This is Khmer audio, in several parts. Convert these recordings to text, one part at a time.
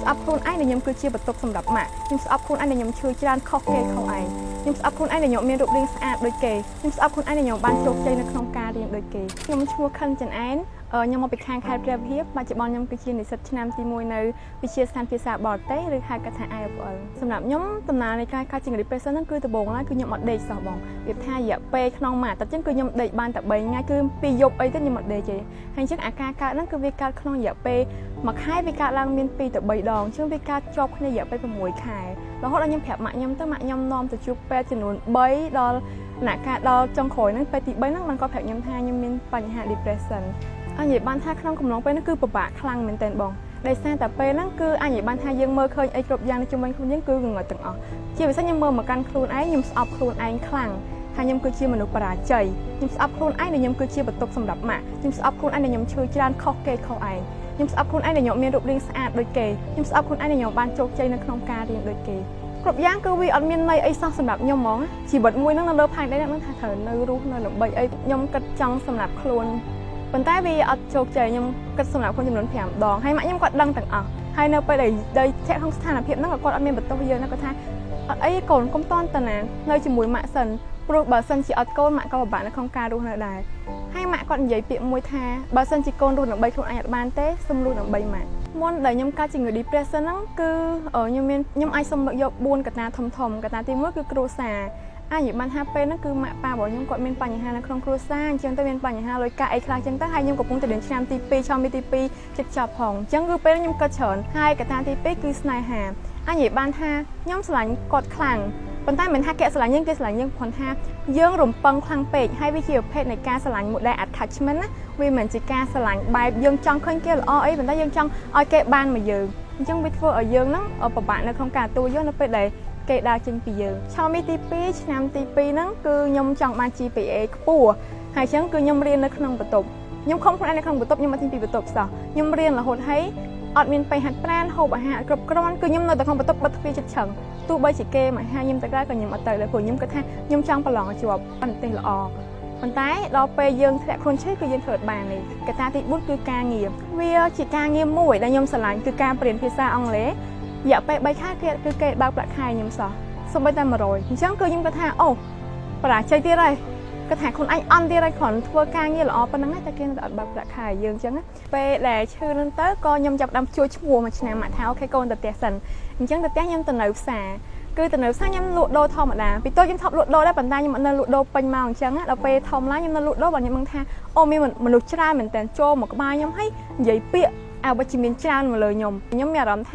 ស្អប់ខ្លួនឯងដែលខ្ញុំគឺជាបន្ទុកសម្រាប់ម៉ាក់ខ្ញុំស្អប់ខ្លួនឯងដែលខ្ញុំឈឺច្រើនខុសគេខុសឯងខ្ញុំស្អប់ខ្លួនឯងដែលខ្ញុំមានរូបរាងស្អាតដូចគេខ្ញុំស្អប់ខ្លួនឯងដែលខ្ញុំបានជោគជ័យនៅក្នុងការរៀនដូចគេខ្ញុំឈ្មោះខិនច័ន្ទអែនខ្ញុំមកពីខាងខេត្តព្រះវិហារបច្ចុប្បន្នខ្ញុំគឺជានិស្សិតឆ្នាំទី1នៅវិទ្យាស្ថានភាសាបរទេសឬហៅកាត់ថា IFL សម្រាប់ខ្ញុំដំណើរនៃការជា represent ហ្នឹងគឺដំបូងឡើយគឺខ្ញុំអត់ដេកសោះបងវាថារយៈពេលក្នុងមួយអាទិត្យចឹងគឺខ្ញុំដេកបានតែ3ថ្ងៃគឺ2យប់អីទៅខ្ញុំអត់ដេកទេហើយអញ្ចឹងអាការកើតហ្នឹងគឺវាកើតក្នុងរយៈពេលមួយខែវាកើតឡើងមាន2ទៅ3ដងអញ្ចឹងវាកើតជាប់គ្នារយៈពេល6ខែរហូតដល់ខ្ញុំប្រាប់ម៉ាក់ខ្ញុំទៅម៉ាក់ខ្ញុំនាំទៅជួបពេទ្យចំនួន3ដល់ដំណាក់កាលដល់ចុងក្រោយហ្នឹងពេលទី3ហ្នឹងបានគាត់ប្រាប់ខ្ញុំថាខ្ញុំមានបញ្ហា depression អញនិយាយបានថាក្នុងកំឡុងពេលហ្នឹងគឺពិបាកខ្លាំងមែនទែនបងដោយសារតែពេលហ្នឹងគឺអញនិយាយបានថាយើងមើលឃើញអីគ្រប់យ៉ាងនៅជុំវិញខ្លួនយើងគឺងងឹតទាំងអស់ជាពិសេសខ្ញុំមើលមកកាន់ខ្លួនឯងខ្ញុំស្អប់ខ្លួនឯងខ្លាំងថាខ្ញុំគឺជាមនុស្សបរាជ័យខ្ញុំស្អប់ខ្លួនឯងដែលខ្ញុំគឺជាបន្ទុកសម្រាប់ម៉ាក់ខ្ញុំស្អប់ខ្លួនឯងដែលខ្ញុំឈឺច្រើនខុសគេខុសឯងខ្ញុំស្អប់ខ្លួនឯងដែលខ្ញុំមានរូបរាងស្អាតដូចគេខ្ញុំស្អប់ខ្លួនឯងដែលខ្ញុំបានជោគជ័យនៅក្នុងការរៀនដូចគេគ្រប់យ៉ាងគឺវាអត់មានន័យអីសោះសម្រាប់ខ្ញុំហ្មងជីវិតមួយហ្នឹងនៅលើផែនដីហ្នឹងថាត្រូវនៅរស់នៅដើម្បីអីខ្ញុំគិតចង់សម្រាប់ខ្លួនប៉ុន្តែវាអត់ជោគជ័យខ្ញុំគិតសម្រាប់ខ្លួនចំនួន5ដងហើយម៉ាក់ខ្ញុំគាត់ដឹងទាំងអស់ហើយនៅពេលដែលធាក់ក្នុងស្ថានភាពហ្នឹងគាត់អត់មានបន្ទោសយើងណាគាត់ថាអត់អីកូនកុំតន់តាណានៅជាមួយម៉ាក់សិនព្រោះបើសិនជាអត់កូនម៉ាក់ក៏ពិបាកនៅក្នុងការរស់នៅដែរហើយម៉ាក់គាត់និយាយពាក្យមួយថាបើសិនជាកូនរស់ដើម្បីខ្លួនឯងអត់បានទេសុំរស់ដើម្បីម៉ាក់មុនដែលខ្ញុំកើតជំងឺ depression ហ្នឹងគឺខ្ញុំអាចសុំលើកយក4កត្តាធំកត្តាទី1គឺគ្រួសារអញនិយាយបានថាពេលហ្នឹងគឺម៉ាក់ប៉ារបស់ខ្ញុំគាត់មានបញ្ហានៅក្នុងគ្រួសារអញ្ចឹងទៅមានបញ្ហាលុយកាក់អីខ្លះអញ្ចឹងទៅហើយខ្ញុំកំពុងតែរៀនឆ្នាំទី2ឆ្នាំទី2ជិតចប់ផងអញ្ចឹងគឺពេលខ្ញុំគិតច្រើនហើយកត្តាទី2គឺស្នេហាអញនិយាយបានថាខ្ញុំស្រឡាញ់គាត់ខ្លាំងប៉ុន្តែមិនថាគេស្រឡាញ់យើងគេស្រឡាញ់យើងគ្រាន់ថាយើងរំពឹងខ្លាំងពេកហើយវាជាប្រភេទនៃការស្រឡាញ់ model attachment ណាវាមិនជាការស្រឡាញ់បែបយើងចង់ឃើញគេល្អអីប៉ុន្តែយើងចង់ឲ្យគេបានមកយើងអញ្ចឹងវាធ្វើឲ្យយើងហ្នឹងពិបាកនៅក្នុងការទទួលយកនៅពេលដែលគេដើរចេញពីយើងឆ្នាំទី2ឆ្នាំទី2ហ្នឹងគឺខ្ញុំចង់បាន GPA ខ្ពស់ហើយអញ្ចឹងគឺខ្ញុំរៀននៅក្នុងបន្ទប់ខ្ញុំខំខ្លួនឯងនៅក្នុងបន្ទប់ខ្ញុំអត់ចេញពីបន្ទប់សោះខ្ញុំរៀនរហូតហើយអត់មានពេលហាត់ប្រាណហូបអាហារគ្រប់គ្រាន់គឺខ្ញុំនៅតែក្នុងបន្ទប់បិទទ្វារជិតឆឹងទោះបីជាគេមកហៅខ្ញុំទៅក្រៅក៏ខ្ញុំអត់ទៅដែរព្រោះខ្ញុំគិតថាខ្ញុំចង់ប្រឡងឲ្យជាប់បន្ទះល្អប៉ុន្តែដល់ពេលយើងធ្លាក់ខ្លួនឈឺគឺយើងធ្វើអត់បានទេកត្តាទី4គឺការងារវាជាការងារមួយដែលខ្ញុំស្រឡាញ់គឺការបរៀនភាសាអង់គ្លេសរយៈពេល3ខែគឺគេបើកប្រាក់ខែខ្ញុំសោះសូម្បីតែ100អញ្ចឹងគឺខ្ញុំគាត់ថាអូបរាជ័យទៀតហើយគាត់ថាខ្លួនឯងអន់ទៀតហើយគ្រាន់ធ្វើការងារល្អប៉ុណ្ណឹងតែគេនៅតែអត់បើកប្រាក់ខែយើងអញ្ចឹងពេលដែលឈឺនឹងទៅក៏ខ្ញុំចាប់ដើមជួយឈ្មោះមួយឆ្នាំមកថាអូខេកូនទៅផ្ទះសិនអញ្ចឹងទៅផ្ទះខ្ញុំទៅនៅផ្សារគឺទៅនៅផ្សារខ្ញុំលក់ដូរធម្មតាពីតូចខ្ញុំថប់លក់ដូរដែរប៉ុន្តែខ្ញុំអត់នៅលក់ដូរពេញម៉ោងអញ្ចឹងដល់ពេលធំឡើងខ្ញុំនៅលក់ដូរបើខ្ញុំដឹងថាអូមានមនុស្សច្រើនមែនតើចូលមកក្បែរខ្ញុំហើយនិយាយពាក្យអវិជ្ជមានច្រើនមកលើខ្ញុំមានអារម្មណ៍ថ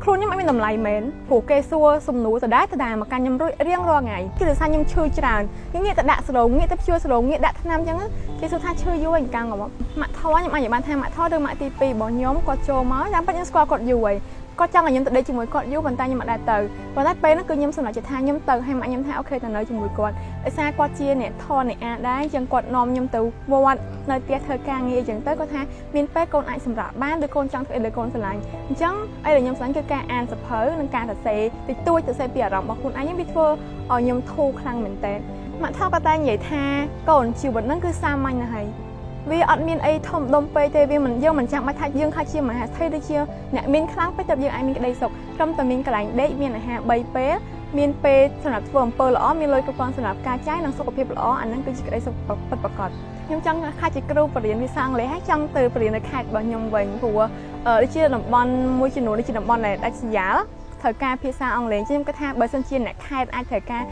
ាខ្លួនខ្ញុំអត់មានតម្លៃមែនព្រោះគេសួរសំណួរដដែលមកកាន់ខ្ញុំរៀងរាល់ថ្ងៃគឺដោយសារខ្ញុំឈឺច្រើនខ្ញុំងាកទៅដាក់សរោងងាកទៅព្យួរសរោងងាកដាក់ថ្នាំអញ្ចឹងគេសួរថាឈឺយូរអញ្ចឹងម៉ាក់ថោខ្ញុំអាចនិយាយបានថាម៉ាក់ថោឬម៉ាក់ទី2របស់ខ្ញុំគាត់ចូលមកតាមពិតខ្ញុំស្គាល់គាត់យូរហើយគាត់ចង់ឲ្យខ្ញុំទៅដេកជាមួយគាត់យូរប៉ុន្តែខ្ញុំអត់ដែរទៅប៉ុន្តែពេលហ្នឹងគឺខ្ញុំសម្រេចចិត្តថាខ្ញុំទៅហើយម៉ាក់ខ្ញុំថាអូខេទៅនៅជាមួយគាត់ដោយសារគាត់ជាអ្នកថតអ្នកអាដែរអញ្ចឹងគាត់នាំខ្ញុំទៅវត្តនៅផ្ទះធ្វើការងារអញ្ចឹងទៅគាត់ថាមានពេលកូនអាចសម្រាប់បានឬកូនចង់ធ្វើអីលើកូនស្រឡាញ់អញ្ចឹងអីដែលខ្ញុំស្រឡាញ់គឺការអានសភៅនិងការសរសេរតិចតួចសរសេរពីអារម្មណ៍របស់ខ្លួនឯងវាធ្វើឲ្យខ្ញុំធូរខ្លាំងមែនតើម៉ាក់ថោក៏តែនិយាយថាកូនជីវិតហ្នឹងគឺសាមញ្ញណាស់ហើយវាអត់មានអីធំដុំពេកទេវាមិនយើងមិនចាំបាច់ថាយើងថាជាមហាស្ថិរដូចជាអ្នកមានខ្លាំងពេកតែយើងអាចមានក្តីសុខត្រឹមតែមានកន្លែងដេកមានអាហារ3ពេលមានពេលសម្រាប់ធ្វើអំពើល្អមានលុយគ្រប់គ្រាន់សម្រាប់ការចាយនិងសុខភាពល្អអាហ្នឹងគឺជាក្តីសុខពិតប្រាកដខ្ញុំចង់ខ្លាចជាគ្រូបរិញ្ញាបត្រភាសាអង់គ្លេសហើយចង់ទៅបរិញ្ញាបត្រនៅខេត្តរបស់ខ្ញុំវិញព្រោះដូចជាតំបន់មួយចំនួនដូចជាតំបន់ដែលដាច់ស្រយាលត្រូវការភាសាអង់គ្លេសខ្ញុំគិតថាបើសិនជាអ្នកខេត្តអាចត្រូវកា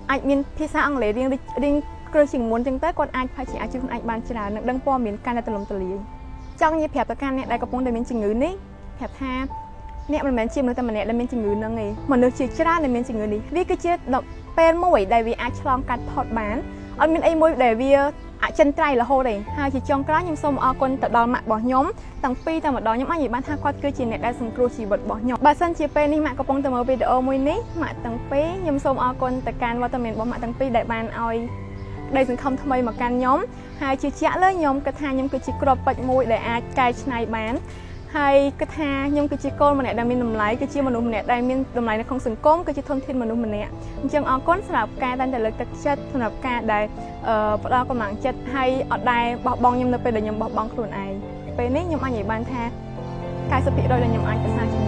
រអាចមានភាសាអង់គ្លេសរៀងគ្រឹះជាងមុនចឹងទៅគាត់អាចជួយខ្លួនឯងបានច្រើននិងដឹងព័ត៌មានកាន់តែទូលំទូលាយចង់និយាយប្រាប់ទៅកាន់អ្នកដែលកំពុងតែមានជំងឺនេះប្រាប់ថាអ្នកមិនមែនជាមនុស្សតែម្នាក់ដែលមានជំងឺហ្នឹងទេមនុស្សជាច្រើនដែលមានជំងឺនេះវាគឺជាពេលមួយដែលវាអាចឆ្លងកាត់ផុតបានអត់មានអីមួយដែលវាអចិន្ត្រៃយ៍រហូតទេហើយជាចុងក្រោយខ្ញុំសូមអរគុណទៅដល់ម៉ាក់របស់ខ្ញុំទាំងពីរតែម្ដងខ្ញុំអាចនិយាយបានថាគាត់គឺជាអ្នកដែលសង្គ្រោះជីវិតរបស់ខ្ញុំបើសិនជាពេលនេះម៉ាក់កំពុងតែមើលវីដេអូមួយនេះម៉ាក់ទាំងពីរខ្ញុំសូមអរគុណទៅកាន់វត្តមានរបស់ម៉ាក់ទាំងពីរដែលបានឲ្យដីសង្ឃឹមថ្មីមកកាន់ខ្ញុំហើយជឿជាក់លើខ្ញុំគិតថាខ្ញុំគឺជាគ្រាប់ពេជ្រមួយដែលអាចកែច្នៃបានហើយគិតថាខ្ញុំគឺជាកូនម្នាក់ដែលមានតម្លៃគឺជាមនុស្សម្នាក់ដែលមានតម្លៃនៅក្នុងសង្គមគឺជាធនធានមនុស្សម្នាក់អញ្ចឹងអរគុណសម្រាប់ការតែងតែលើកទឹកចិត្តសម្រាប់ការដែលផ្ដល់កម្លាំងចិត្តហើយអត់ដែរបោះបង់ខ្ញុំនៅពេលដែលខ្ញុំបោះបង់ខ្លួនឯងពេលនេះខ្ញុំអាចនិយាយបានថា 90% ដែលខ្ញុំអាចប្រសាជា